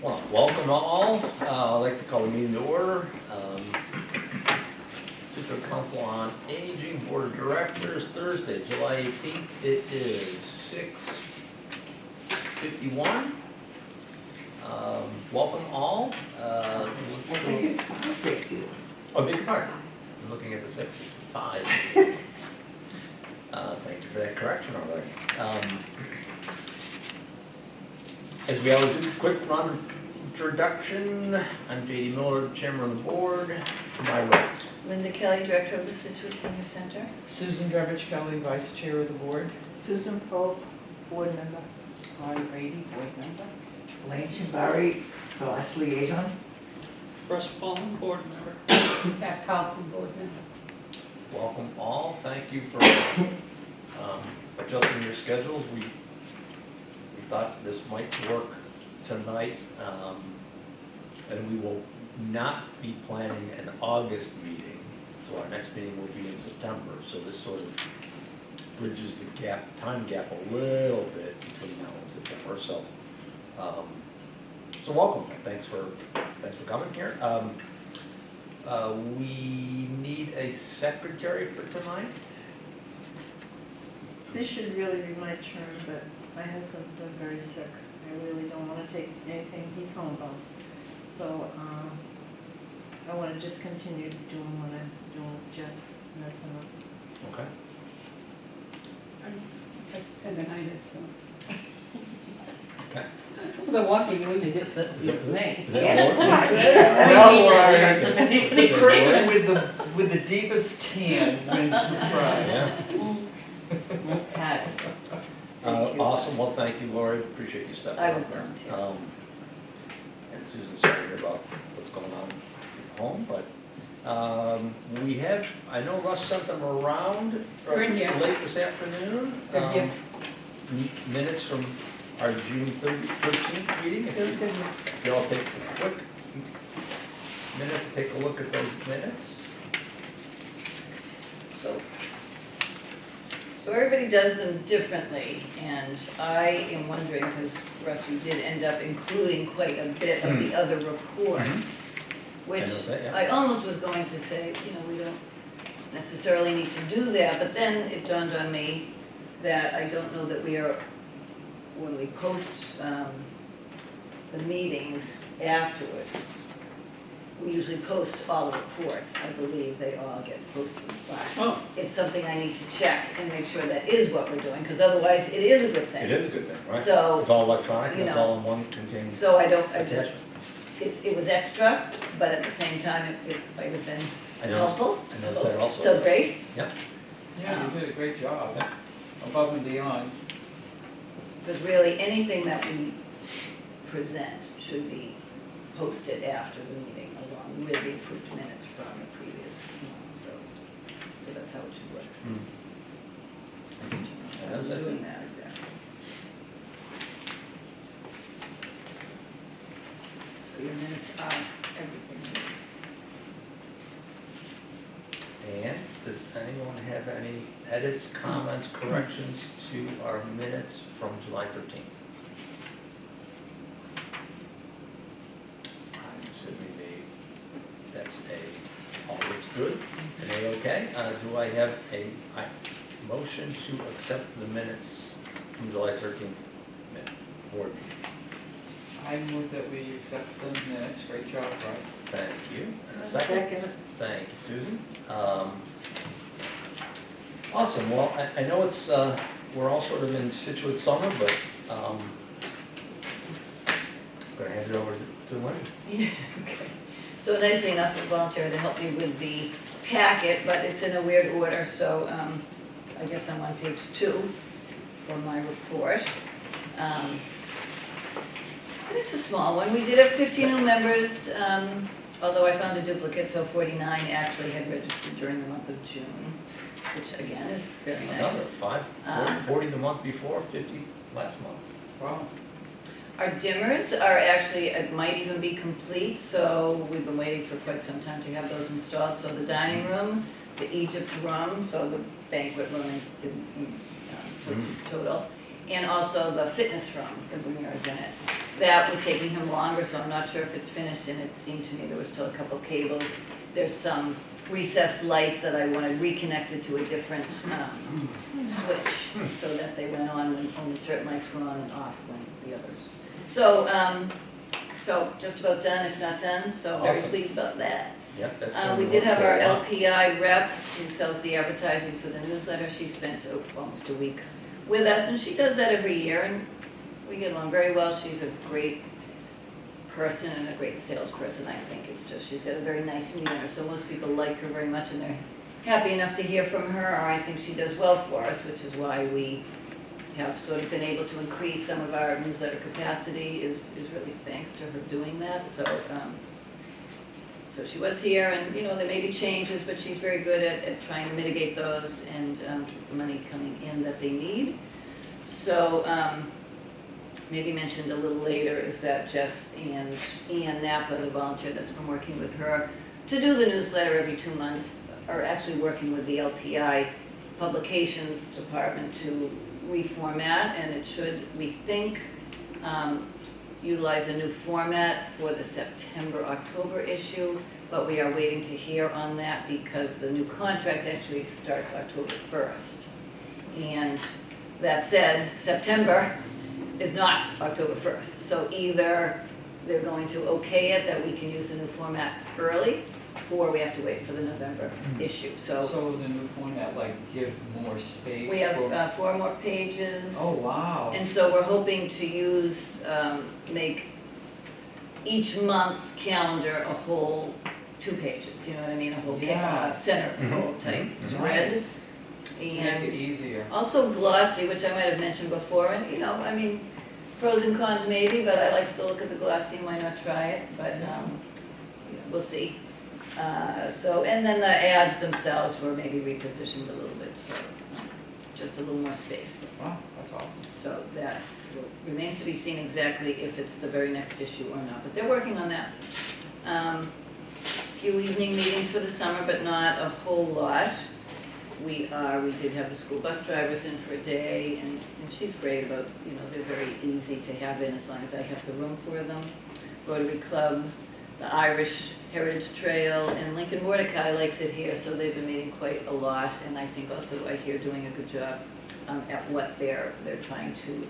Well, welcome all. I'd like to call the meeting to order. Scituate Council on Aging Board of Directors, Thursday, July 18th. It is 6:51. Welcome all. Let's go. Oh, big pardon. I'm looking at the 65. Thank you for that correction already. As we always do, quick run introduction. I'm J.D. Miller, Chairman of the Board. To my right. Linda Kelly, Director of the Scituate Senior Center. Susan Drebich Kelly, Vice Chair of the Board. Susan Pope, Board Member. Laurie Brady, Board Member. Elaine Chimbari, Class Liaison. Russ Paulin, Board Member. Pat Carlton, Board Member. Welcome all. Thank you for adjusting your schedules. We thought this might work tonight, and we will not be planning an August meeting, so our next meeting will be in September. So this sort of bridges the time gap a little bit between now and September. So welcome. Thanks for coming here. We need a secretary for tonight. This should really be my turn, but my husband's been very sick. I really don't want to take anything he's homebound. So I want to just continue doing what I'm doing with Jess, and that's enough. Okay. Tendonitis, so. Okay. The walking wounded hits it, it's me. Is that The person with the deepest tan wins the prize. Yeah. Pat. Awesome. Well, thank you, Lori. Appreciate you stepping I up would there. volunteer. And Susan's sorry to hear about what's going on at home, but we have, I know Russ sent them around They're in here. late this afternoon. They're here. Minutes from our June 13th meeting. If you all take a quick minute to take a look at those minutes. So everybody does them differently, and I am wondering, because Russ, you did end up including quite a bit of the other reports, which I know that, yeah. I almost was going to say, we don't necessarily need to do that, but then it dawned on me that I don't know that we are, when we post the meetings afterwards, we usually post all the reports. I believe they all get posted, but Oh. it's something I need to check and make sure that is what we're doing, because otherwise it is a good thing. It is a good thing, right? So, It's all electronic, and you it's know, all in one contained So I just, attachment. it was extra, but at the same time, it might have been I know. helpful. I noticed that also. So great. Yep. Yeah, you did a great job, above and beyond. Because really, anything that we present should be posted after the meeting, along with the approved minutes from the previous month, so that's how it should work. How does that Doing do? that, exactly. So your minutes are everything. And does anyone have any edits, comments, corrections to our minutes from July 13th? I'm assuming that's all looks good and A-okay. Do I have a motion to accept the minutes from July 13th board meeting? I move that we accept the minutes, great job, Bryce. Thank you. And a second? Second. Thank you, Susan. Awesome, well, I know it's, we're all sort of in Scituate summer, but I'm gonna hand it over to Wendy. Yeah, okay. So nicely enough, a volunteer to help me with the packet, but it's in a weird order, so I guess I'm on page 2 for my report. And it's a small one. We did have 50 new members, although I found a duplicate, so 49 actually had registered during the month of June, which again is very Another nice. 40 the month before, 50 last month. Wow. Our dimmers are actually, it might even be complete, so we've been waiting for quite some time to have those installed. So the dining room, the Egypt room, so the banquet room in total, and also the fitness room, the mirrors in it. that was taking him longer, so I'm not sure if it's finished, and it seemed to me there was still a couple cables. There's some recessed lights that I wanted reconnected to a different switch, so that they went on when only certain lights were on and off when the others. So just about done, if not done, so very Awesome. pleased about that. Yeah, that's. We going did have our well. LPI rep who sells the advertising for the newsletter. She spent almost a week with us, and she does that every year, and we get along very well. She's a great person and a great salesperson, I think. It's just, she's got a very nice demeanor, so most people like her very much, and they're happy enough to hear from her, or I think she does well for us, which is why we have sort of been able to increase some of our newsletter capacity, is really thanks to her doing that. So she was here, and there may be changes, but she's very good at trying to mitigate those and keep the money coming in that they need. So maybe mentioned a little later is that Jess and Ian Napa, the volunteer that's been working with her to do the newsletter every 2 months, are actually working with the LPI publications department to reformat, and it should, we think, utilize a new format for the September-October issue, but we are waiting to hear on that because the new contract actually starts October 1st. And that said, September is not October 1st. So either they're going to okay it that we can use the new format early, or we have to wait for the November issue. So the new format, like, give more space? We have 4 more pages. Oh, wow. And so we're hoping to use, make each month's calendar a whole 2 pages, you know what I mean? A whole Yeah. centerfold type spread. To make And it easier. also glossy, which I might have mentioned before, and I mean, pros and cons maybe, but I like to look at the glossy, why not try it? But we'll see. And then the ads themselves were maybe repositioned a little bit, so just a little more space. Wow, that's awesome. So that remains to be seen exactly if it's the very next issue or not, but they're working on that. Few evening meetings for the summer, but not a whole lot. We did have the school bus drivers in for a day, and she's great about, they're very easy to have in as long as I have the room for them. Rotary Club, the Irish Heritage Trail, and Lincoln Mordecai likes it here, so they've been meeting quite a lot, and I think also I hear doing a good job at what they're trying to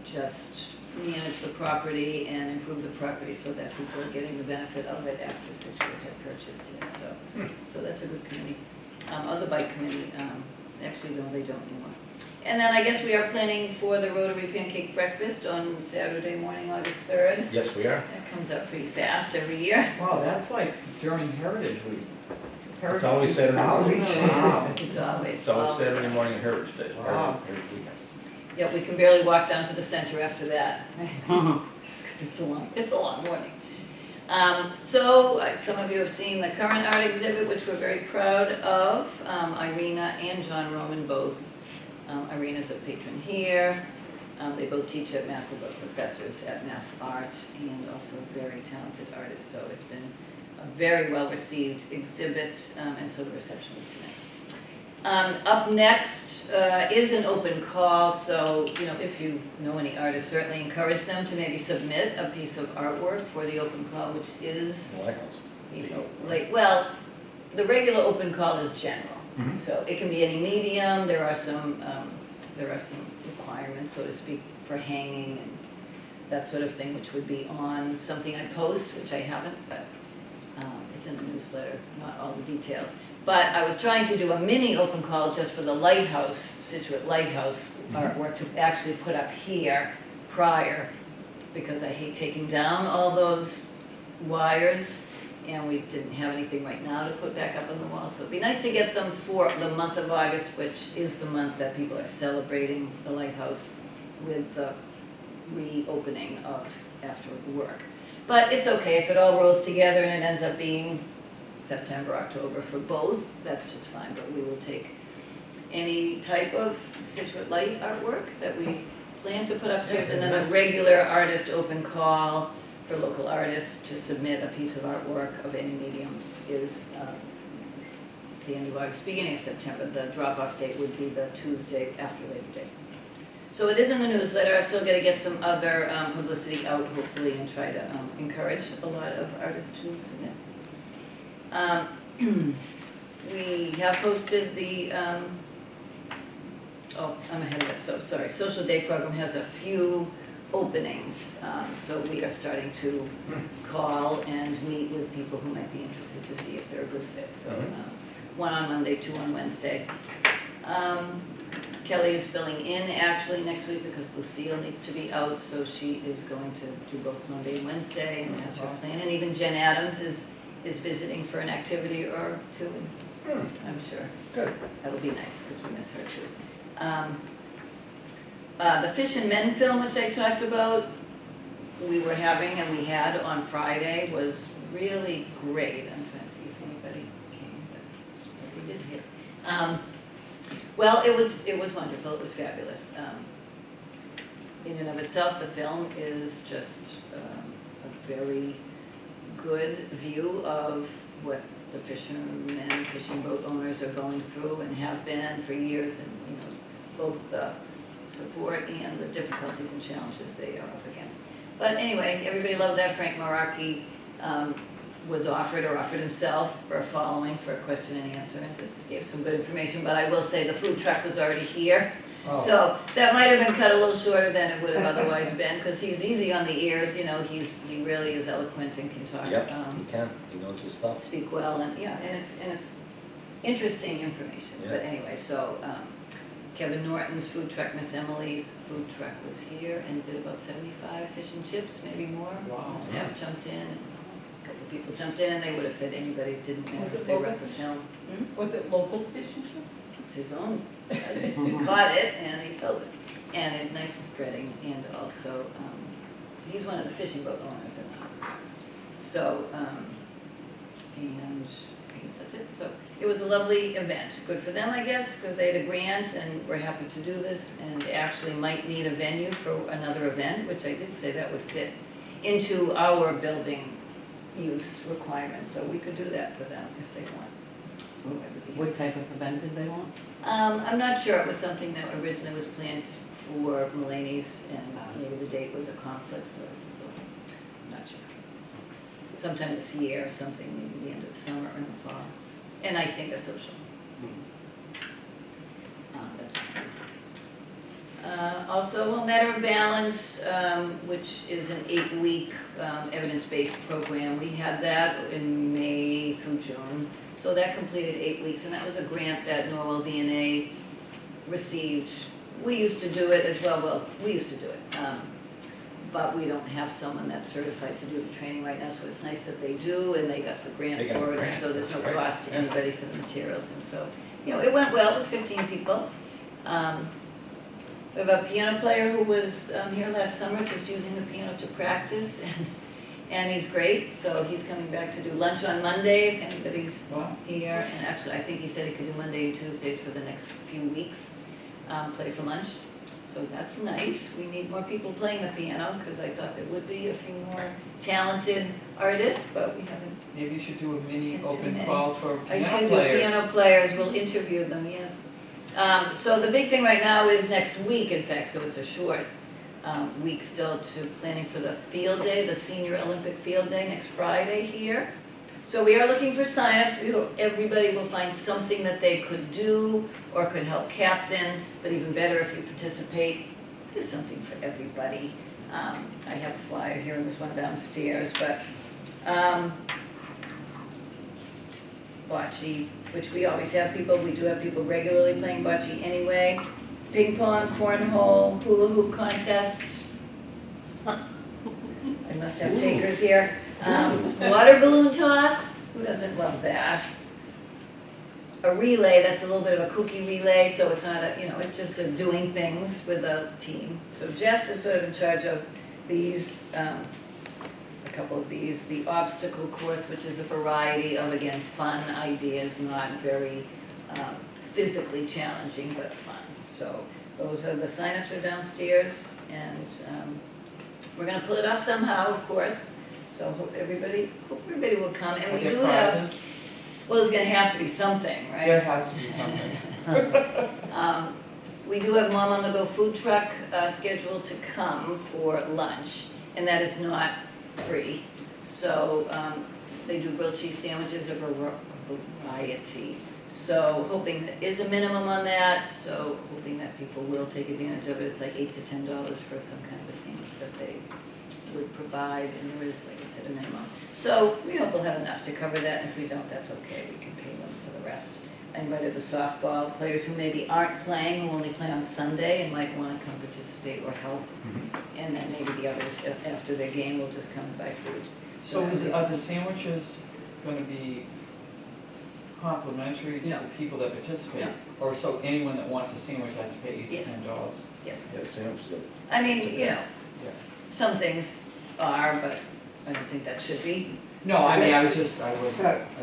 just manage the property and improve the property so that people are getting the benefit of it after Scituate had purchased it. So that's a good committee. Other bike committee, actually no, they don't anymore. And then I guess we are planning for the Rotary Pancake Breakfast on Saturday morning, August 3rd. Yes, we are. That comes up pretty fast every year. Wow, that's like during Heritage Week. It's always Saturday morning. Wow. It's always. It's always Saturday morning and Heritage Day. Wow. Heritage weekend. Yeah, we can barely walk down to the center after that. It's a long morning. Some of you have seen the current art exhibit, which we're very proud of. Irina and John Roman both. Irina's a patron here. They both teach at Math, they're both professors at Mass Art, and also very talented artists. So it's been a very well-received exhibit, and so the reception is tonight. Up next is an open call, so if you know any artists, certainly encourage them to maybe submit a piece of artwork for the open call, which is, Lighthouse. the regular open call is general. Mhm. So it can be any medium. There are some requirements, so to speak, for hanging and that sort of thing, which would be on something I post, which I haven't, but it's in the newsletter, not all the details. But I was trying to do a mini open call just for the lighthouse, Scituate Lighthouse artwork to actually put up here prior, because I hate taking down all those wires, and we didn't have anything right now to put back up on the wall. So it'd be nice to get them for the month of August, which is the month that people are celebrating the lighthouse with the reopening of after work. But it's okay if it all rolls together and it ends up being September, October for both, that's just fine, but we will take any type of Scituate Light artwork that we plan to put upstairs, and then a regular artist open call for local artists to submit a piece of artwork of any medium is the end of August, beginning of September. The drop-off date would be the Tuesday after Labor Day. So it is in the newsletter, I've still gotta get some other publicity out hopefully and try to encourage a lot of artists to submit. We have posted the, oh, I'm ahead of it, so sorry, Social Day Program has a few openings. So we are starting to call and meet with people who might be interested to see if they're a good fit. So one on Monday, 2 on Wednesday. Kelly is filling in actually next week because Lucille needs to be out, so she is going to do both Monday and Wednesday, and that's her plan. And even Jen Adams is visiting for an activity or two, I'm sure. Good. That'll be nice because we miss her too. The Fish and Men film, which I talked about, we were having and we had on Friday, was really great. I'm trying to see if anybody came, but we did here. Well, it was wonderful. It was fabulous. In and of itself, the film is just a very good view of what the fishermen, fishing boat owners are going through and have been for years, and both the support and the difficulties and challenges they are up against. But anyway, everybody loved that. Frank Maraki was offered himself for a following for a question and answer, and just gave some good information. But I will say the food truck was already here, so that might have been cut a little shorter than it would have otherwise been, because he's easy on the ears. He really is eloquent and can talk. Yep, he can. He knows his stuff. Speak well, and it's interesting information. Yeah. But anyway, so Kevin Norton's food truck, Miss Emily's food truck was here and did about 75 fish and chips, maybe more. Wow. The staff jumped in, and a couple of people jumped in, and they would have fit anybody. It didn't matter Was if it they local wrote the fish? film. Was it local fish and chips? It's his own. He caught it and he sells it, and it's nice breading, and also he's one of the fishing boat owners in that. So and I guess that's it. So it was a lovely event. Good for them, I guess, because they had a grant and were happy to do this, and actually might need a venue for another event, which I did say that would fit into our building use requirements. So we could do that for them if they want. So I would be What type of event did they want? I'm not sure. It was something that originally was planned for Mulaney's, and maybe the date was a conflict, so I'm not sure. Sometime this year or something, maybe the end of the summer or in the fall. And I think a social. That's also, Matter of Balance, which is an 8-week evidence-based program. We had that in May through June. So that completed 8 weeks, and that was a grant that Norwell V&A received. We used to do it as well, we used to do it, but we don't have someone that's certified to do the training right now, so it's nice that they do, and they got the grant They got for a it, grant, so there's no that's right. cost to anybody for the materials, and so, it went well. It was 15 people. We have a piano player who was here last summer, just using the piano to practice, and he's great, so he's coming back to do lunch on Monday, if anybody's here. And actually, I think he said he could do Monday and Tuesdays for the next few weeks, play for lunch. So that's nice. We need more people playing the piano, because I thought there would be a few more talented artists, but we haven't. Maybe you should do a mini Too open many. call for I piano should do players. piano players, we'll interview them, yes. So the big thing right now is next week, in fact, so it's a short week still to planning for the field day, the Senior Olympic Field Day next Friday here. So we are looking for signups. We hope everybody will find something that they could do or could help captain, but even better if you participate, there's something for everybody. I have a flyer here, and there's one downstairs, but bocce, which we always have people, we do have people regularly playing bocce anyway. Ping pong, cornhole, hula hoop contest. I must have takers here. Water balloon toss, who doesn't love that? A relay, that's a little bit of a kooky relay, so it's not a, it's just a doing things with a team. So Jess is sort of in charge of these, a couple of these. The obstacle course, which is a variety of, again, fun ideas, not very physically challenging, but fun. So those are, the signups are downstairs, and we're gonna pull it off somehow, of course. So hope everybody will come, and we Get do have, prizes? well, there's gonna have to be something, right? There has to be something. We do have Mom on the Go food truck scheduled to come for lunch, and that is not free. So they do grilled cheese sandwiches of a variety. So hoping that is a minimum on that, so hoping that people will take advantage of it. It's like $8 to $10 for some kind of a sandwich that they would provide, and there is, like I said, a minimum. So we hope we'll have enough to cover that, and if we don't, that's okay, we can pay them for the rest. I invited the softball players who maybe aren't playing, who only play on Sunday and might want to come participate or help. And then maybe the others, after their game, will just come and buy food. So are the sandwiches gonna be complimentary to No. the people that participate? No. Or so anyone that wants a sandwich has to pay $8 to Yes. $10? Yes, Yeah, Sam's good. I mean, you know, Yeah. some things are, but I don't think that should be. No, I mean, I was just. My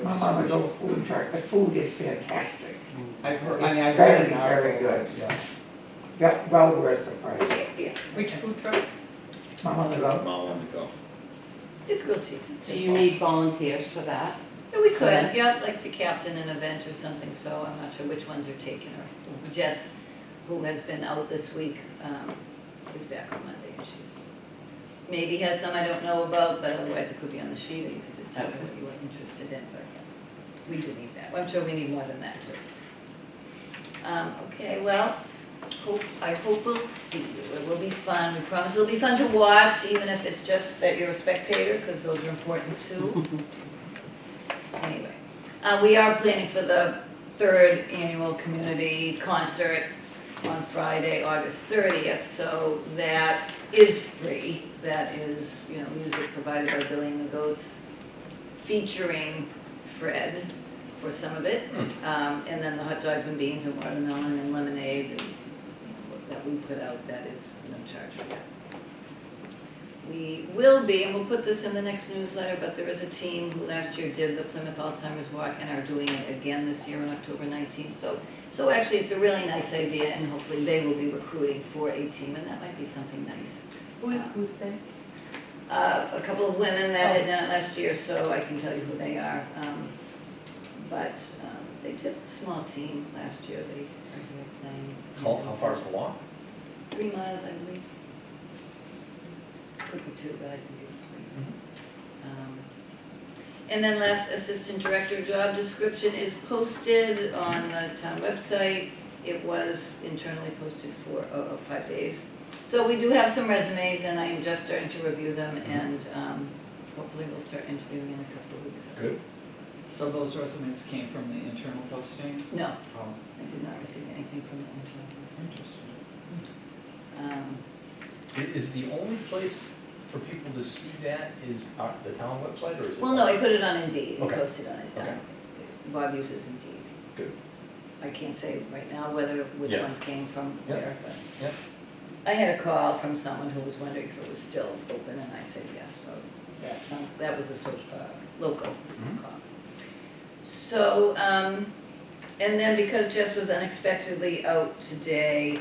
mother's old food truck, the food is fantastic. I've heard, It's I mean, I've very, heard an article. very good. Yeah. Well worth the price. Yeah, Which food truck? My mother's old, Mom wanted to go. it's grilled cheese. It's So you simple. need volunteers for that? Yeah, we could, Okay. yeah, like to captain an event or something, so I'm not sure which ones are taken, or Jess, who has been out this week, is back on Monday, and she's, maybe has some I don't know about, but otherwise it could be on the sheet, or you could just tell me what you were interested in, but yeah, we do need that. Well, I'm sure we need more than that too. Okay, well, I hope we'll see you, it will be fun, we promise it'll be fun to watch, even if it's just that you're a spectator, because those are important too. Anyway, we are planning for the 3rd annual community concert on Friday, August 30th, so that is free. That is, you know, music provided by Billy and the Goats, featuring Fred for some of it. And then the hot dogs and beans and watermelon and lemonade and, you know, that we put out, that is no charge for that. We will be, and we'll put this in the next newsletter, but there is a team who last year did the Plymouth Alzheimer's Walk and are doing it again this year on October 19th. So actually it's a really nice idea, and hopefully they will be recruiting for a team, and that might be something nice. Who's they? A couple of women that had done it last year, so I can tell you who they are. But they did a small team last year, they are here playing. How far is the walk? 3 miles, I believe. Could be 2, but I think it's 3. And then last, assistant director job description is posted on the town website. It was internally posted for 5 days. So we do have some resumes, and I am just starting to review them, and hopefully we'll start interviewing in a couple of weeks. Good. So those resumes came from the internal posting? No, Oh, I did not receive anything from the internal interesting. posting. Is the only place for people to see that is the town website, or is it? Well, no, I put it on Indeed, I Okay. posted on it. Okay. Bob uses Indeed. Good. I can't say right now which Yeah. ones came from Yeah. where, but. Yeah. I had a call from someone who was wondering if it was still open, and I said yes, so that was a local Mhm. call. So, and then because Jess was unexpectedly out today,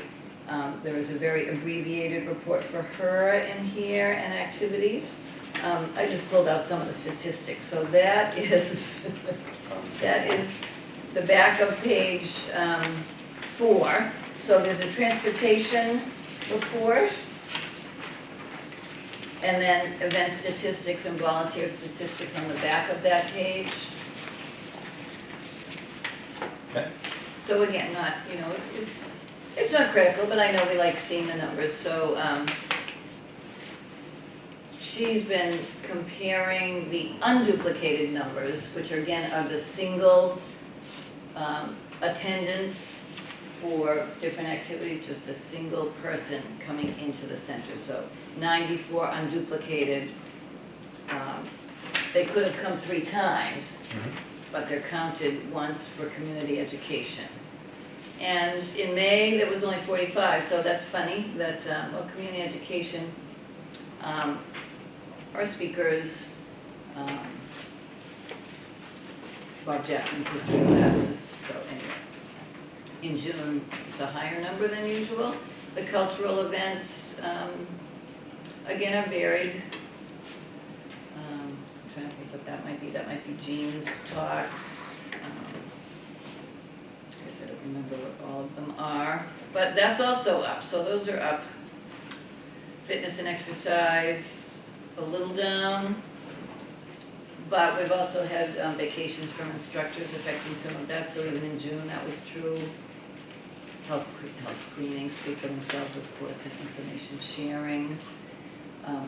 there was a very abbreviated report for her in here and activities. I just pulled out some of the statistics, so that is, that is the back of page 4. So there's a transportation report, and then event statistics and volunteer statistics on the back of that page. Okay. So again, not, you know, it's not critical, but I know we like seeing the numbers, so, she's been comparing the unduplicated numbers, which are again are the single, attendance for different activities, just a single person coming into the center, so 94 unduplicated. They could have come 3 times, but they're counted once for community education. And in May, there was only 45, so that's funny that, well, community education, our speakers, Bob Jackson's history classes, so anyway. In June, it's a higher number than usual. The cultural events, again, are varied. I'm trying to think what that might be. That might be Jean's talks. There's I don't remember what all of them are, but that's also up, so those are up. Fitness and exercise, a little down, but we've also had vacations from instructors affecting some of that, so even in June, that was true. Health screenings speak for themselves, of course, and information sharing,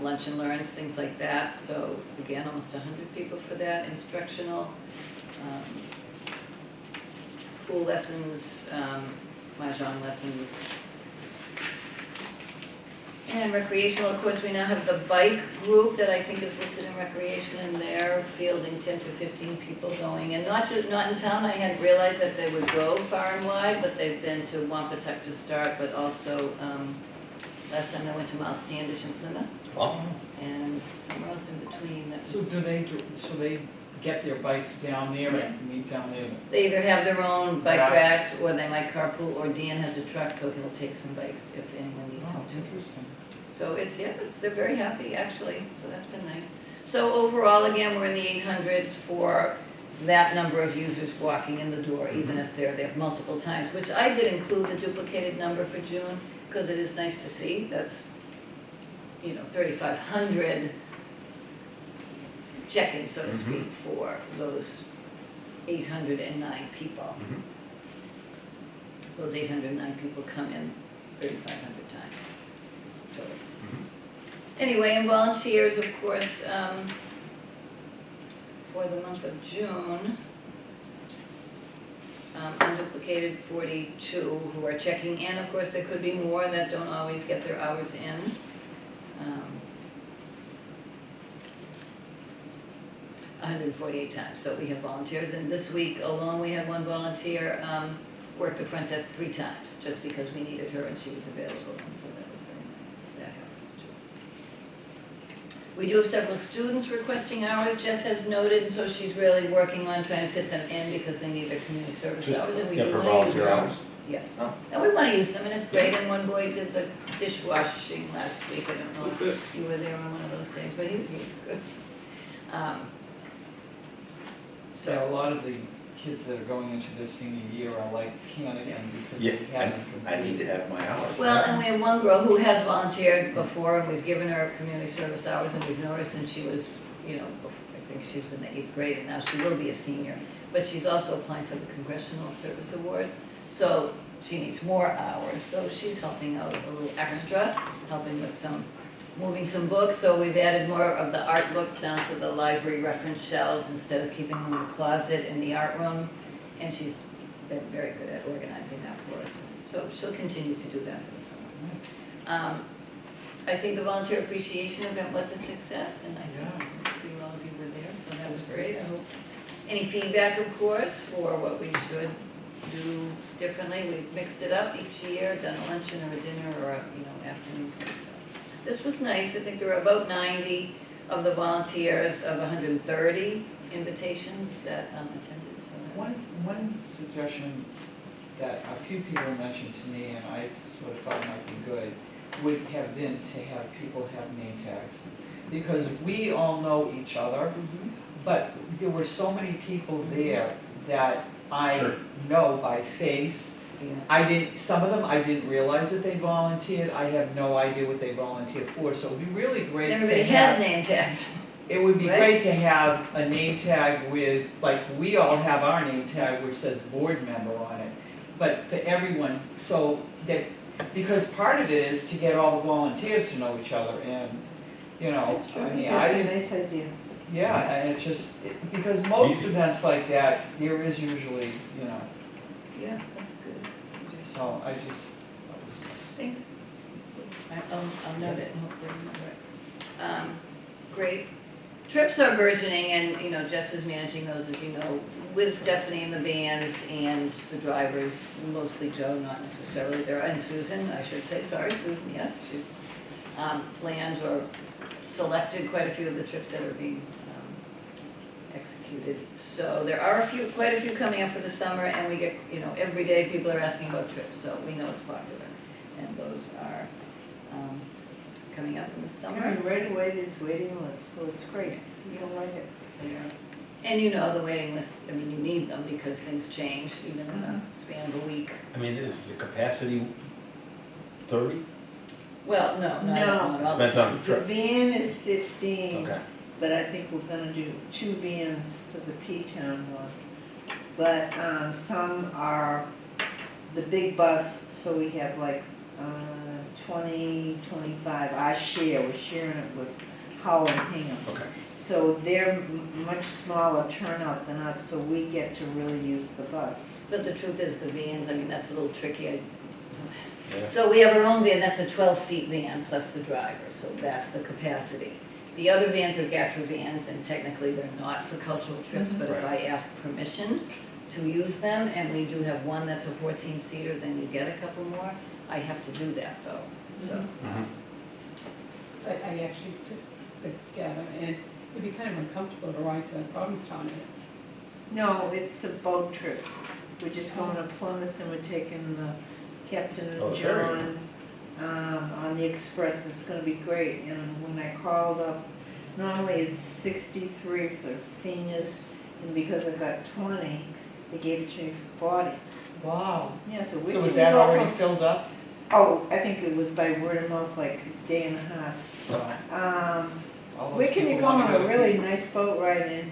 lunch and learns, things like that. So again, almost 100 people for that. Instructional, pool lessons, mahjong lessons. And recreational, of course, we now have the bike group that I think is listed in recreation, and they're fielding 10 to 15 people going. And not in town, I hadn't realized that they would go far and wide, but they've been to Wampatuck to start, but also, last time I went to Miles Standish in Plymouth, Oh, and somewhere else in between. That was- So they get their bikes down there and meet down there? They either have their own bike Racks. racks, or they might carpool, or Dan has a truck, so he'll take some bikes if anyone needs Oh, them to. interesting. So they're very happy, actually, so that's been nice. So overall, again, we're in the 800s for that number of users walking in the door, even if they're there multiple times, which I did include the duplicated number for June, because it is nice to see. That's, 3,500 check-ins, so to speak, for those 809 people. mhm. Those 809 people come in 3,500 times total. Anyway, and volunteers, of course, for the month of June, unduplicated 42 who are checking in. Of course, there could be more that don't always get their hours in. 148 times, so we have volunteers, and this week alone, we had one volunteer work the front desk 3 times, just because we needed her and she was available, and so that was very nice. That happens too. We do have several students requesting hours, Jess has noted, and so she's really working on trying to fit them in because they need their community service hours, and we do for want to use volunteer them. hours? Yeah, Oh. and we want to use them, and it's great, and one boy did the dishwashing last week, I don't know Oh, good. if you were there on one of those days, but he was good. So a So, lot of the kids that are going into their senior year are like panicking because Yeah, they haven't I need to completed. have my hours. well, and we have one girl who has volunteered before, and we've given her community service hours, and we've noticed, and she was, I think she was in the 8th grade, and now she will be a senior. But she's also applying for the Congressional Service Award, so she needs more hours, so she's helping out a little extra, helping with moving some books, so we've added more of the art books down to the library reference shelves instead of keeping them in the closet in the art room, and she's been very good at organizing that for us, so she'll continue to do that for the summer. I think the volunteer appreciation event was a success, and I think pretty well of you were there, so that was great. I hope any feedback, of course, for what we should do differently. We've mixed it up each year, done a luncheon or a dinner or a, afternoon thing, so. This was nice. I think there were about 90 of the volunteers of 130 invitations that attended, so that was. One suggestion that a few people mentioned to me, and I sort of thought might be good, would have been to have people have name tags. Because we all know each other, but there were so many people there that I Sure. know by face. Yeah. Some of them, I didn't realize that they volunteered. I have no idea what they volunteered for, so it would be really great to have. Everybody has name tags. It would be Right? great to have a name tag with, like, we all have our name tag which says board member on it, but for everyone, so that, because part of it is to get all the volunteers to know each other, and, That's true. I mean, That's a nice idea. yeah, and it just, because most Easy. events like that, there is usually, Yeah, that's good. so I just, that was. Thanks. I'll note it and hopefully remember it. Great. Trips are burgeoning, and, Jess is managing those, as you know, with Stephanie and the bands and the drivers, mostly Joe, not necessarily there, and Susan, I should say, sorry, Susan, yes, she planned or selected quite a few of the trips that are being executed. So there are quite a few coming up for the summer, and we get, every day people are asking about trips, so we know it's popular. And those are coming up in the summer. Right away, there's waiting lists, so it's great. You don't like it. They are And you know, the waiting list, I mean, you need them because things change even in a span of a week. I mean, is the capacity 30? Well, no, not all the Depends on time. the The trip. van is 15. Okay. But I think we're gonna do 2 vans for the P-Town one. But, some are the big bus, so we have like, 20, 25, we're sharing it with Howard and Hingham. Okay. So they're much smaller turnout than us, so we get to really use the bus. But the truth is, the vans, I mean, that's a little tricky. Yeah. So we have our own van, that's a 12-seat van plus the driver, so that's the capacity. The other vans are GATRA vans, and technically they're not for cultural trips, but if I ask permission to use them, and we do have one that's a 14-seater, then you get a couple more. I have to do that though, so. Mhm. So I actually took the GATA, and it'd be kind of uncomfortable to ride to Provincetown in it. No, it's a boat trip. We're just going to Plymouth and we're taking the Captain Oh, the ferry. John on the express. It's gonna be great. And when I called up, normally it's 63 for seniors, and because I got 20, they gave it to me for 40. Wow. Yeah, so we So can was that go already from- filled up? Oh, I think it was by word of mouth, like a day and a half. All those Where can you people go wanna on a to really Cape- nice boat ride,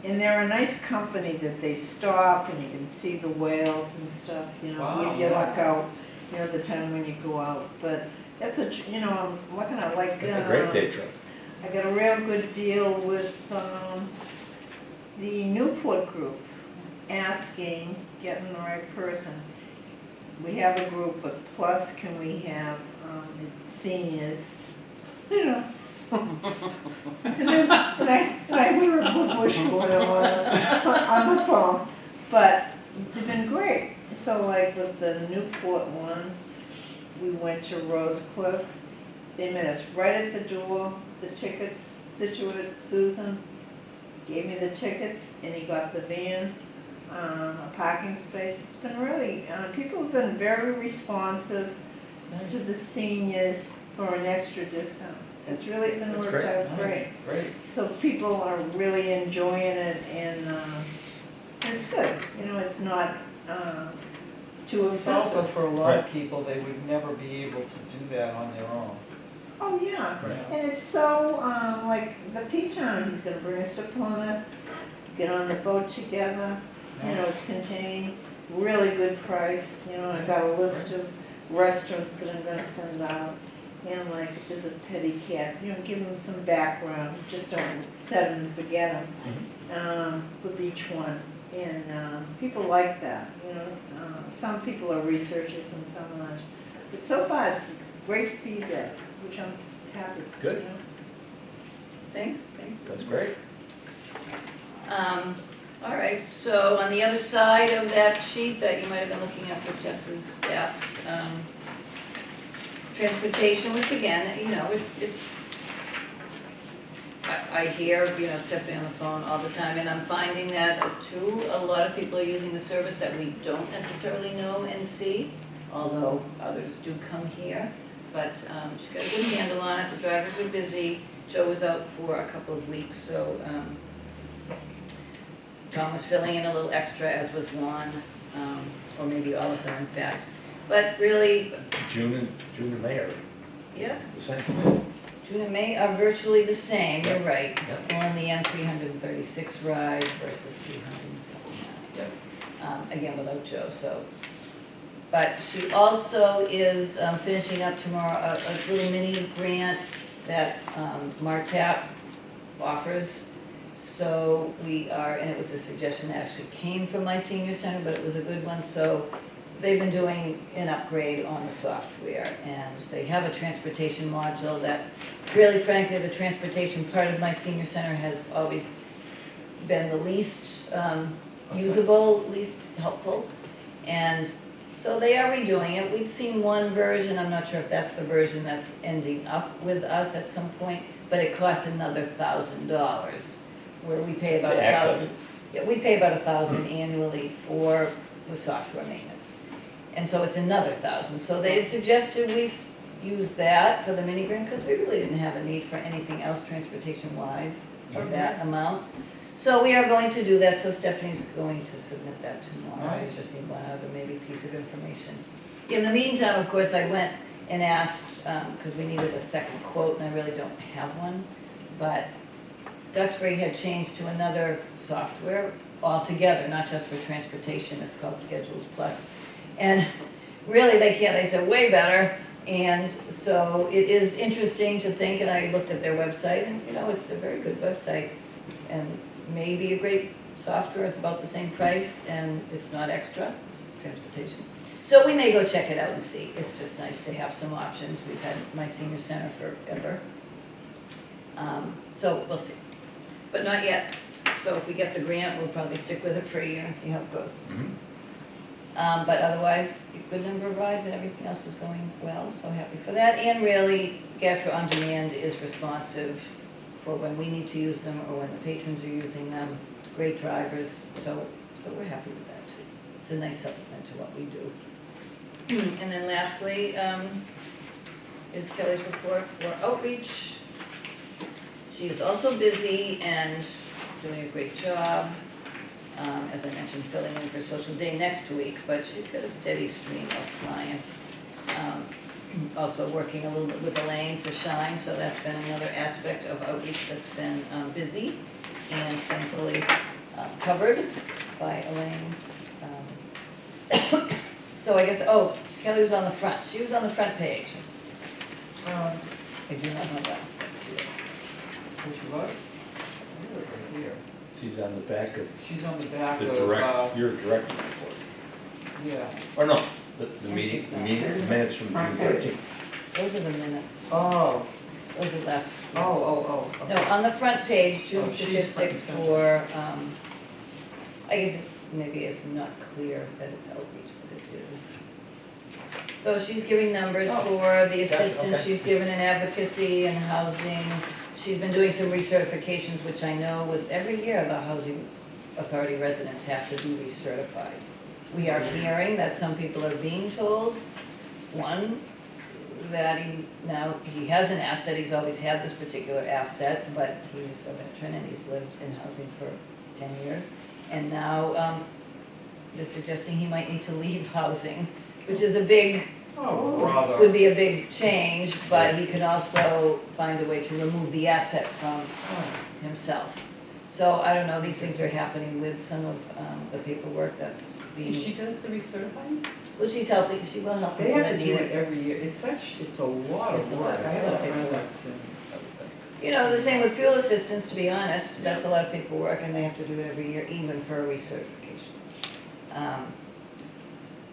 and they're a nice company that they stop and you can see the whales and stuff, you know, Wow. if you luck out, you know, the time when you go out, but that's you know, I'm looking at like, It's a great day trip. I got a real good deal with, the Newport group, asking, getting the right person. We have a group, but plus can we have, seniors, you know? And I hear a good bush going on the phone, but they've been great. So like with the Newport one, we went to Rose Cliff. They met us right at the door, the tickets, Scituate, Susan gave me the tickets, and he got the van, a parking space. It's been really, people have been very responsive to the seniors for an extra discount. It's really been That's worked great. out great. Great. So people are really enjoying it, and it's good, you know, it's not too It's also expensive. for a lot of Right. people, they would never be able to do that on their own. Oh, yeah, Right. and it's so, like, the P-Town, he's gonna bring us to Plymouth, get on the boat together, you know, it's contained, really good price, you know, I got a list of restaurants that I'm gonna send out. And like, if there's a petty cat, you know, give them some background, just don't set them and forget them, with each one. And, people like that, you know, some people are researchers and some aren't. But so far, it's great feedback, which I'm happy. Good. you know. Thanks. That's great. All right, so on the other side of that sheet that you might have been looking at for Jess's stats, transportation, which again, you know, it's, I hear, you know, Stephanie on the phone all the time, and I'm finding that too, a lot of people are using the service that we don't necessarily know and see, although others do come here, but she's got a good handle on it, the drivers are busy, Joe was out for a couple of weeks, so Tom was filling in a little extra, as was Juan, or maybe all of them in fact, but really, June and May are yeah, the same. June and May are virtually the same, you're Yep. right. Yep. On the M336 ride versus 359. Again, without Joe, so. But she also is finishing up tomorrow a little mini grant that Martap offers. So we are, and it was a suggestion that actually came from my senior center, but it was a good one, so they've been doing an upgrade on the software, and they have a transportation module that, really frankly, the transportation part of my senior center has always been the least usable, least helpful, and so they are redoing it. We'd seen one version, I'm not sure if that's the version that's ending up with us at some point, but it costs another $1,000, where we pay about To access. $1,000. Yeah, we pay about $1,000 annually for the software maintenance. And so it's another $1,000. So they had suggested we use that for the mini grant, because we really didn't have a need for anything else transportation-wise for that amount. So we are going to do that, so Stephanie's going to submit that tomorrow. I Nice. just need one other maybe piece of information. In the meantime, of course, I went and asked, because we needed a second quote, and I really don't have one, but Duxbury had changed to another software altogether, not just for transportation, it's called Schedules Plus. And really, they said way better, and so it is interesting to think, and I looked at their website, and it's a very good website, and maybe a great software, it's about the same price, and it's not extra, transportation. So we may go check it out and see, it's just nice to have some options, we've had my senior center forever. So we'll see, but not yet, so if we get the grant, we'll probably stick with it for a year and see how it goes. But otherwise, a good number of rides and everything else is going well, so happy for that. And really, Gastro On Demand is responsive for when we need to use them or when the patrons are using them. Great drivers, so we're happy with that too. It's a nice supplement to what we do. And then lastly, is Kelly's report for outreach. She is also busy and doing a great job. As I mentioned, filling in for Social Day next week, but she's got a steady stream of clients. Also working a little bit with Elaine for Shine, so that's been another aspect of outreach that's been busy and thankfully covered by Elaine. So I guess, Kelly was on the front. She was on the front page. If you not know that. Which was? Right here. She's on the back of She's on the back the of, your direct report. yeah. Or no, the meeting, minutes from June 13th. Those are the minutes. Oh, Those are last. oh. No, on the front page, June Oh, she's statistics front and for, I guess maybe it's not clear that it's outreach, but it is. So she's giving numbers Oh, for the assistance, okay. she's given in advocacy and housing. She's been doing some recertifications, which I know with every year the housing authority residents have to be recertified. We are hearing that some people are being told, one, that he has an asset, he's always had this particular asset, but he's a veteran and he's lived in housing for 10 years. And now they're suggesting he might need to leave housing, which is would be a big change, but he could also find a way to remove the asset from himself. So I don't know, these things are happening with some of the paperwork that's being. She does the recertifying? Well, she's helping, she will help They people have that to need do it it. every year. It's a lot It's of a work. lot, I it's a have lot a of friend paperwork. that's in. The same with fuel assistance, to be honest, that's a lot of paperwork and they have to do it every year, even for a recertification.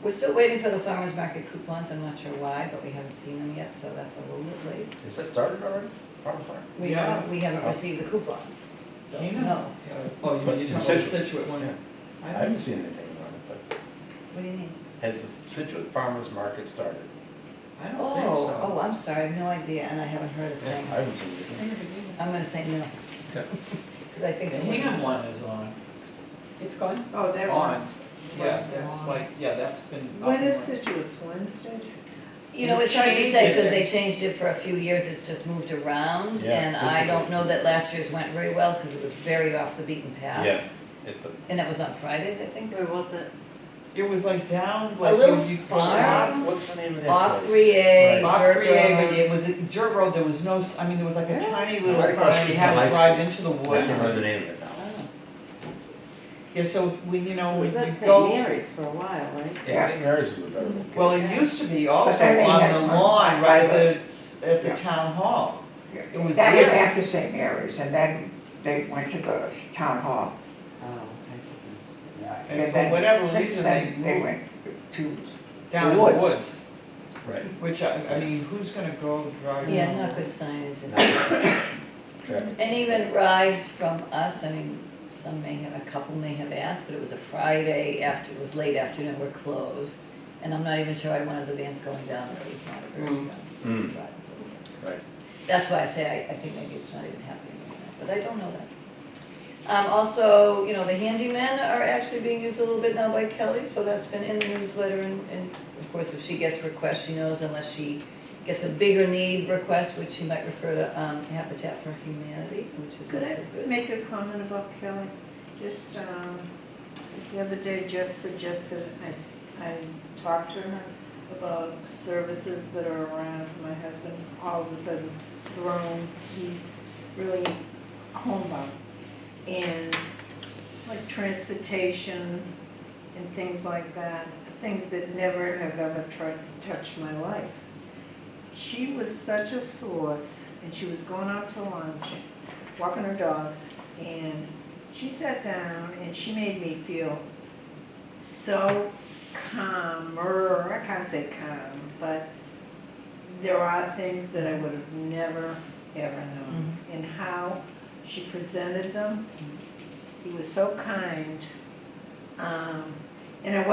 We're still waiting for the farmer's market coupons, I'm not sure why, but we haven't seen them yet, so that's a little bit late. Is that started already? Farmer's market? We haven't received the coupons, so, Cana? no. Oh, But you're in talking about Scituate. Scituate one? Yeah. I haven't seen anything on it, but What do you mean? has the Scituate Farmer's Market started? I don't think so. Oh, I'm sorry, I have no idea, and I haven't heard a I thing. haven't seen I anything. never did. I'm gonna say no, Okay. because I think. The Hingham one is on. It's gone? Oh, that On. one's. Yeah, that's that's been. up When and is running. Situate's Wednesdays? You know, it's hard to say, because they changed it for a few years, it's just moved around, Yeah, and I physically. don't know that last year's went very well, because it was very off the beaten path. Yeah. It- And that was on Fridays, I think. Where was it? It was like down, A like little when you. farm. What's the name of that Off place? 3A, Right. Off dirt 3A, but road. it was at Dirt Road, there was no, I mean, there was like a tiny little Right across sign, you from had the to high drive school. into the I can't remember the woods. name of it now. Oh. Yeah, so when, when Was you that St. go, Mary's for a while, right? Yeah, St. Mary's is a better one. well, it used to be also then they on had the one lawn, by right the- at the Yeah. town hall. It was That was there. after St. Mary's, and then they went to the town hall. And for then whatever since reason, then, they moved went to, down in the the woods. woods, Right. which, I mean, who's gonna go drive? Yeah, around? not good signage. Traffic. And even rides from us, I mean, some may have, a couple may have asked, but it was a Friday after, it was late afternoon, we're closed. And I'm not even sure I wanted the vans going down there, it was not a very Mm. drive. Right. That's why I say I think maybe it's not even happening right now, but I don't know that. Also, the handymen are actually being used a little bit now by Kelly, so that's been in the newsletter, and of course, if she gets requests, she knows unless she gets a bigger need request, which she might refer to Habitat for Humanity, which is Could also I good. make a comment about Kelly? Just, the other day, Jess suggested I talk to her about services that are around. My husband, all of a sudden thrown, he's really homebound. And like transportation and things like that, things that never have ever touched my life. She was such a source, and she was going out to lunch, walking her dogs, and she sat down and she made me feel so calmer. I can't say calm, but there are things that I would have never, ever known. And how she presented them, he was so kind. And it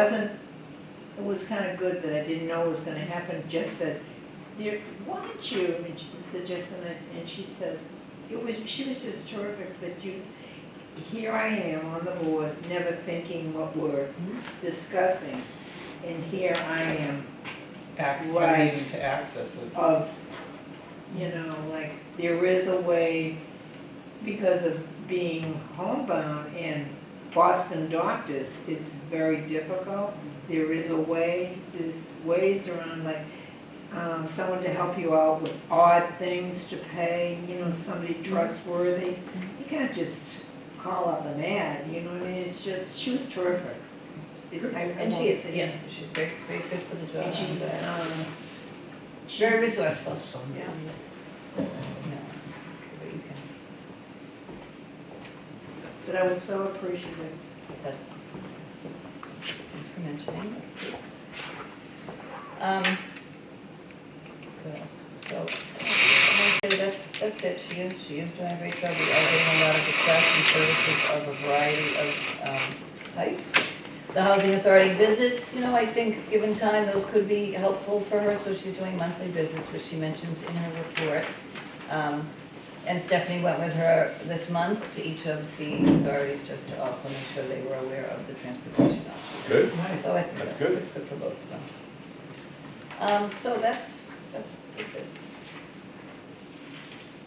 was kind of good that I didn't know it was gonna happen, just said, why don't you, and she suggested it, and she said, she was just terrific that here I am on the board, never thinking what we're discussing, and here I am Right. Needing to access it. of, like, there is a way, because of being homebound and Boston doctors, it's very difficult. There is a way, there's ways around, like, someone to help you out with odd things to pay, somebody trustworthy. You can't just call up an ad, you know what I mean? It's just, she was terrific. And she is, yes, she's very, very fit for the job. And she, Very resourceful. yeah. No, but you can, But I was so appreciative. that's awesome. Thanks for mentioning, that's good. What else? So, I'm gonna say that's it, she is doing a great job, we are getting a lot of requests and services of a variety of types. The Housing Authority visits, I think, given time, those could be helpful for her, so she's doing monthly visits, which she mentions in her report. And Stephanie went with her this month to each of the authorities, just to also make sure they were aware of the transportation options. Good. So I think That's that's good. good for both of them. So that's it.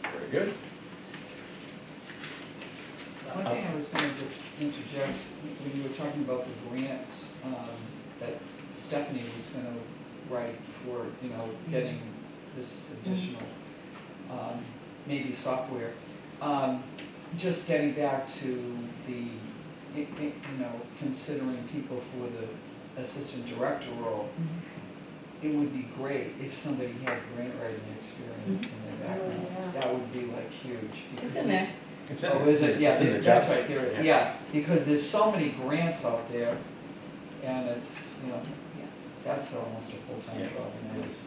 Very good. One thing I was gonna just interject, when you were talking about the grant, that Stephanie was gonna write for, getting this additional, maybe software. Just getting back to the, considering people for the assistant director role, it would be great if somebody had grant writing experience in their background. Yeah. That would be like huge. It's because in there. this- It's Oh, is it? Yeah, it's in the that's job. right, there, yeah, because there's so many grants out there, and it's, that's almost a full-time Yeah. job,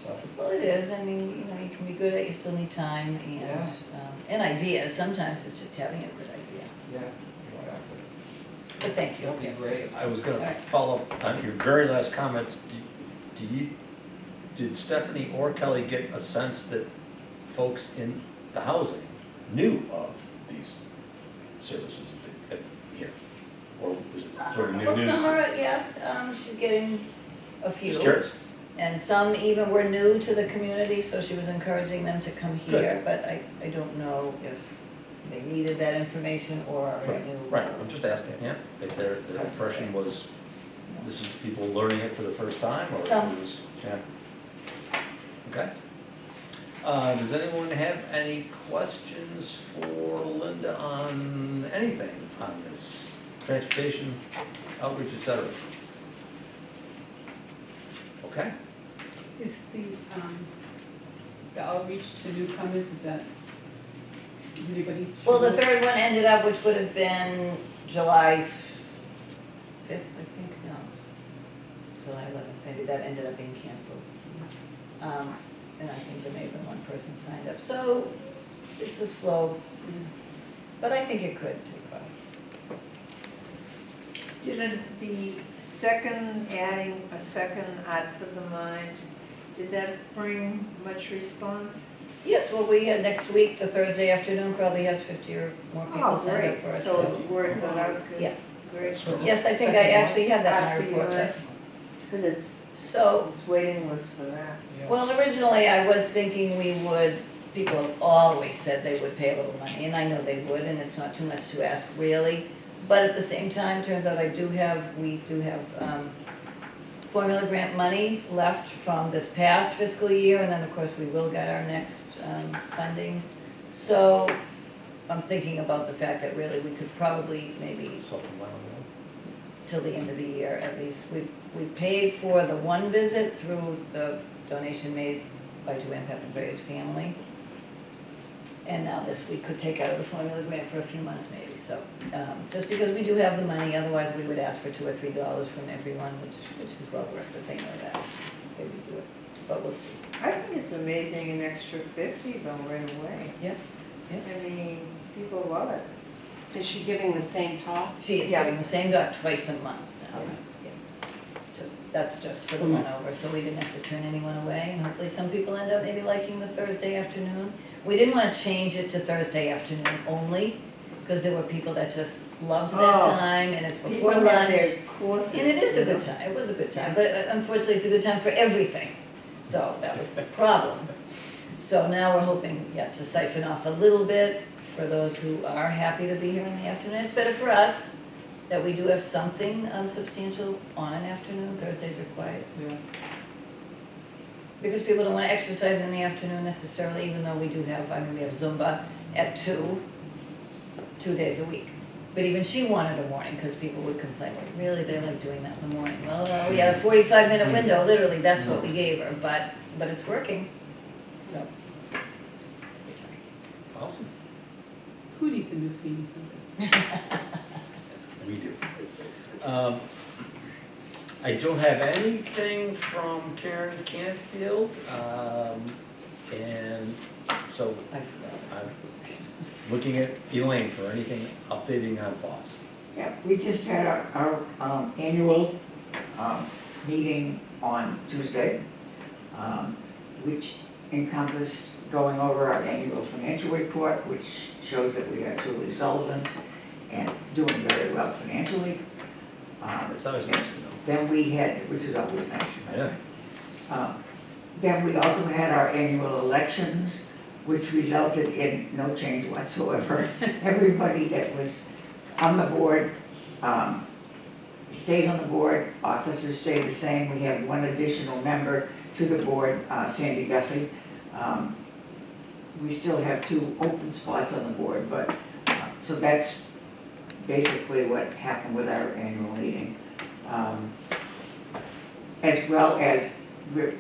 so. Well, it is, I mean, you can be good at it, you still need time Yeah. and ideas, sometimes it's just having a good idea. Yeah, exactly. But thank you. That'd be Yes. great. I was gonna Alright. follow up on your very last comment. Did Stephanie or Kelly get a sense that folks in the housing knew of these services here? Or was it sort of new Well, news? some are, she's getting a few. Just curious. And some even were new to the community, so she was encouraging them to come here, but I don't know if they needed that information or already knew. Right, I'm just asking, if their impression was, this is people learning it for the first time, or if Some. it was, Okay. Does anyone have any questions for Linda on anything on this, transportation, outreach, et cetera? Okay. Is the outreach to newcomers, is that anybody? Well, the third one ended up, which would have been July 5th, I think, no, July 11th, maybe that ended up being canceled. And I think there may have been one person signed up, so it's a slow, but I think it could take off. Did adding a second Art for the Mind, did that bring much response? Yes, well, next week, the Thursday afternoon, probably has 50 or more people signed up for it. So it's word got out good? Yes, Great. For this yes, I think I second one? actually had that in my Art for report. Your- Because it's So, It's waiting list for that. well, originally I was thinking people have always said they would pay a little money, and I know they would, and it's not too much to ask really. But at the same time, turns out we do have formula grant money left from this past fiscal year, and then of course we will get our next funding. So I'm thinking about the fact that really we could probably maybe Supplemental. till the end of the year at least. We paid for the one visit through the donation made by Joanne Peppenberry's family. And now this we could take out of the formula grant for a few months maybe, so, just because we do have the money, otherwise we would ask for $2 or $3 from everyone, which is well worth the thing like that. Maybe do it, but we'll see. I think it's amazing an extra 50 though right away. Yep, yep. I mean, people love it. Is she giving the same talk? She is Yes. giving the same dot twice a month now. Okay. Yeah. That's just for the one over, so we didn't have to turn anyone away, and hopefully some people end up maybe liking the Thursday afternoon. We didn't want to change it to Thursday afternoon only, because there were people that just loved that Oh. time, and it's People before have lunch. their courses. And it is a you know. good time, it was a good time, but unfortunately, it's a good time for everything. So that was the problem. So now we're hoping, yeah, to siphon off a little bit for those who are happy to be here in the afternoon. It's better for us that we do have something substantial on an afternoon. Thursdays are quiet. Yeah. Because people don't want to exercise in the afternoon necessarily, even though we do have, we have Zumba at 2 days a week. But even she wanted a morning, because people would complain, well, really, they like doing that in the morning. Well, we had a 45-minute window, literally, that's what we gave her, but it's working, so. Awesome. Who needs a new senior center? We do. I don't have anything from Karen Canfield, and so I forgot. I'm looking at Elaine for anything updating on FOSS. Yeah, we just had our annual meeting on Tuesday, which encompassed going over our annual financial report, which shows that we are truly solvent and doing very well financially. It's always nice to know. Then we had, which is always nice. Yeah. Then we also had our annual elections, which resulted in no change whatsoever. Everybody that was on the board stays on the board, officers stay the same. We have one additional member to the board, Sandy Duffy. We still have 2 open spots on the board, but, so that's basically what happened with our annual meeting. As well as, we,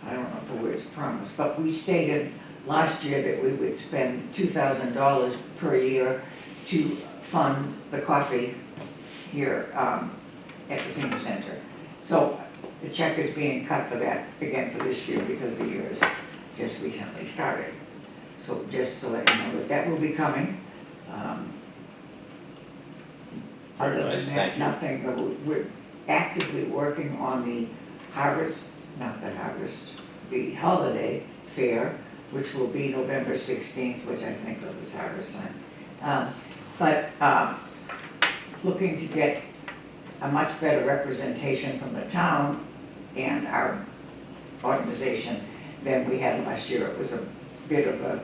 I don't know if the word's promised, but we stated last year that we would spend $2,000 per year to fund the coffee here at the senior center. So the check is being cut for that again for this year because the year has just recently started. So just to let you know that will be coming. Very Other nice, than thank that, you. nothing, but we're actively working on the harvest, not the harvest, the holiday fair, which will be November 16th, which I think of as harvest time. Looking to get a much better representation from the town and our organization than we had last year. It was a bit of a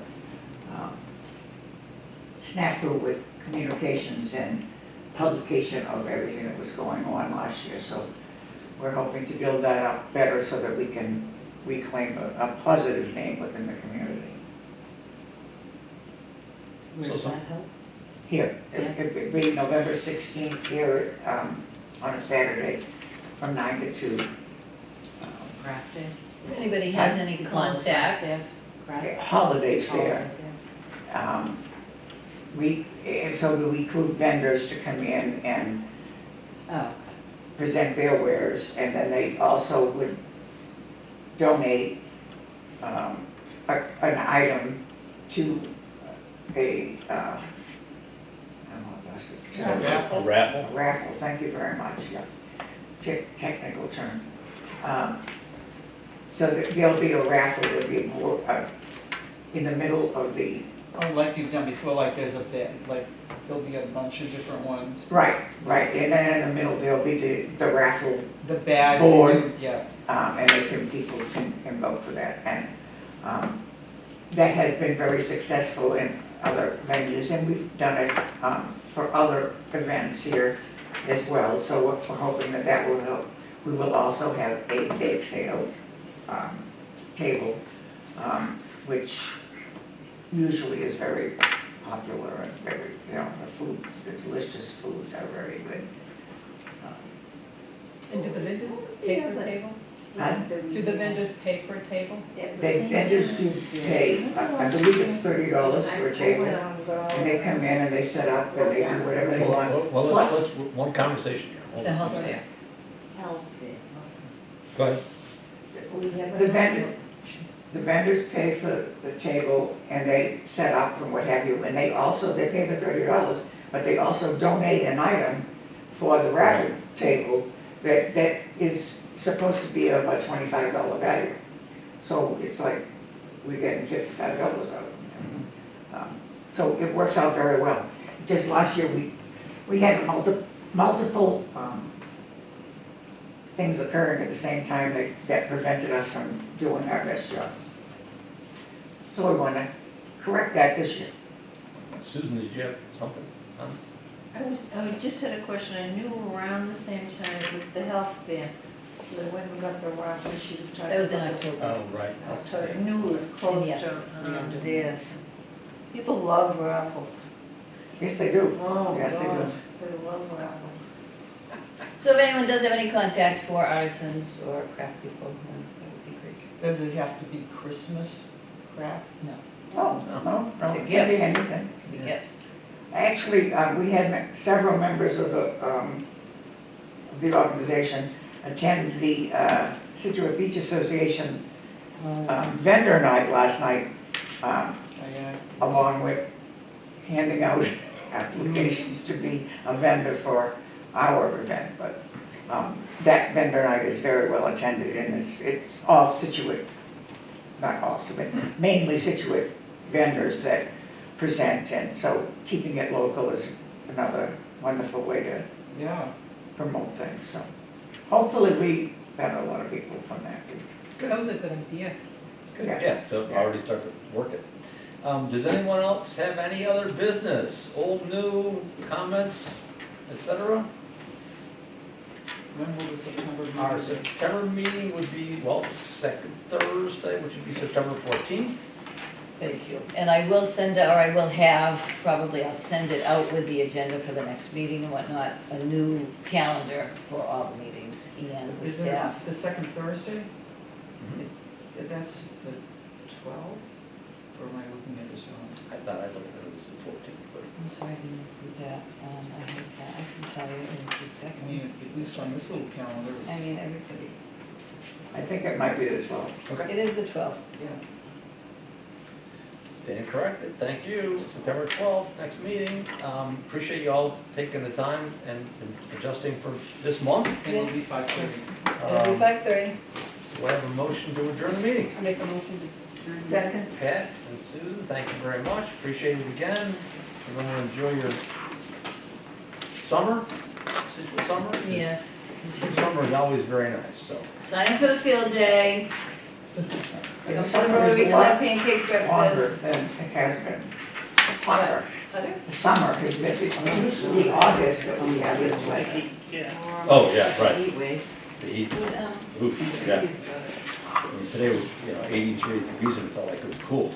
snafu with communications and publication of everything that was going on last year. So we're hoping to build that up better so that we can reclaim a positive name within the community. Where does that help? Here, it'd be November 16th here on a Saturday from 9 to 2. Crafted. If anybody has any You call it contacts, crafted. Holiday fair. And so we recruit vendors to come in and Oh, present their wares, and then they also would donate an item to a, A raffle? raffle, thank you very much, yeah. Technical term. So there'll be a raffle, there'll be more, in the middle of the Oh, like you've done before, like there's a bit, like there'll be a bunch of different ones. Right, and then in the middle, there'll be the raffle, The bags. Board. Yeah. and people can vote for that. And that has been very successful in other venues, and we've done it for other events here as well. So we're hoping that that will help. We will also have a bake sale table, which usually is very popular and very, the food, the delicious foods are very good. And do the vendors pay for a table? Do the vendors pay for a table? The vendors do pay, I believe it's $30 for a table, and they come in and they set up and they do whatever they want. Well, Plus- let's one conversation here. Hold The on. health fair. Go ahead. The vendors pay for the table and they set up and what have you, and they pay the $30, but they also donate an item for the raffle table that is supposed to be of a $25 value. So it's like we're getting $55 out of them. So it works out very well. Just last year, we had multiple things occurring at the same time that prevented us from doing our best job. So we want to correct that this year. Susan, did you have something? I just had a question. I knew around the same time as the health fair, when we got the raffle, she was talking about. That was in October. Oh, right. October. I knew it was close Yes. to theirs. People love raffles. Yes, they do. Oh, Yes, they do. God, they love raffles. So if anyone does have any contacts for artisans or craft people, then that would be great. Does it have to be Christmas crafts? No. Oh, no, The it can be gifts. anything. The gifts. Actually, we had several members of the organization attend the Scituate Beach Association vendor night last night, along with handing out applications to be a vendor for our event. But that vendor night is very well attended, and it's all Scituate, not all, but mainly Scituate vendors that present, and so keeping it local is another wonderful way to Yeah. promote things. So hopefully we got a lot of people from that too. That was a good idea. Good. Yeah. Yeah, so already started working. Does anyone else have any other business, old, new, comments, etc.? When will the September meeting Our be? September meeting would be, well, second Thursday, which would be September 14th. Thank you. And I will send, or I will have, probably I'll send it out with the agenda for the next meeting and whatnot, a new calendar for all the meetings and the Is it staff. the second Thursday? Mhm. That's the 12th? Or am I looking at this wrong? I thought I looked at it was the 14th, but I'm sorry, I didn't include that. I can tell you in 2 I mean, seconds. at least on this little calendar, I it's, mean, everybody, I think it might be the 12th. okay. it is the 12th. yeah. Stand corrected, thank you. September 12th, next meeting. Appreciate you all taking the time and adjusting for this month. And it'll be 5:30. It'll be 5:30. Do I have a motion to adjourn the meeting? I make a motion to. Second. Pat and Susan, thank you very much, appreciate it again. Everyone enjoy your summer, Scituate summer. Yes. Summer is always very nice, so. Sign up for the field day. And Come the to the summer Rotary is a Club lot pancake longer breakfast. than it has been. Hotter. Butter? The summer has been, it's usually August that we have this way. Oh, yeah, right. Anyway. The heat, Um, oof, yeah. I mean, today was, 83 degrees and it felt like it was cool.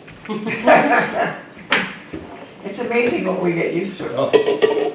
It's amazing what we get used to. Oh,